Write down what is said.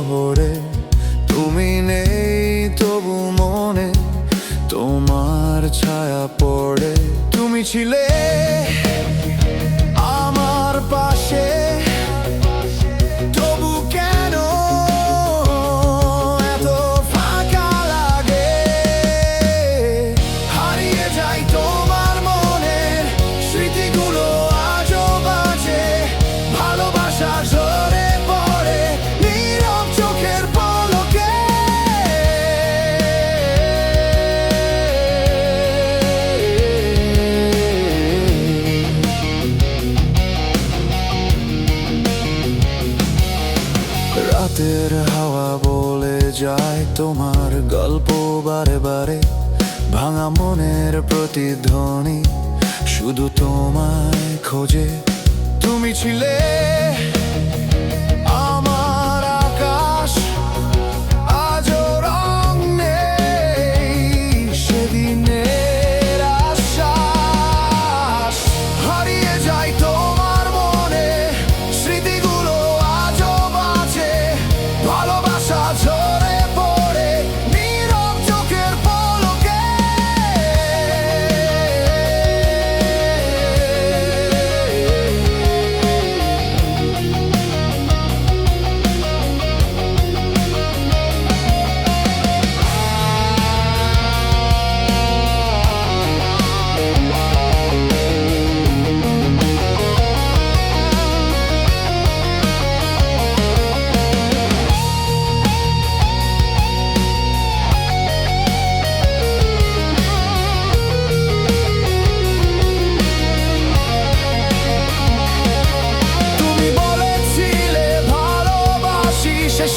শহরে তুমি নেই, তবু মনে তোমার ছায়া পড়ে। তুমি ছিলে আমার পাশে, তবু কেন এত ফাঁকা লাগে? হারিয়ে যাই তোমার মনের স্মৃতিগুলো, আজও বাজে ভালোবাসা ঝরে পড়ে নীরব চোখের পলকে। রাতের হাওয়া বলে যায় তোমার গল্প বারে বারে, ভাঙা মনের প্রতিধ্বনি শুধু তোমায় খোঁজে। তুমি ছিলে আমার আকাশ, আজও রং নেই সেদিনের আশ্বাস। হারিয়ে যাই তোমার মনে স্মৃতিগুলো, আজও বাজে ভালোবাসা ঝরে পড়ে নীরব চোখের পলকে। তুমি বলেছিলে ভালোবাসি, সে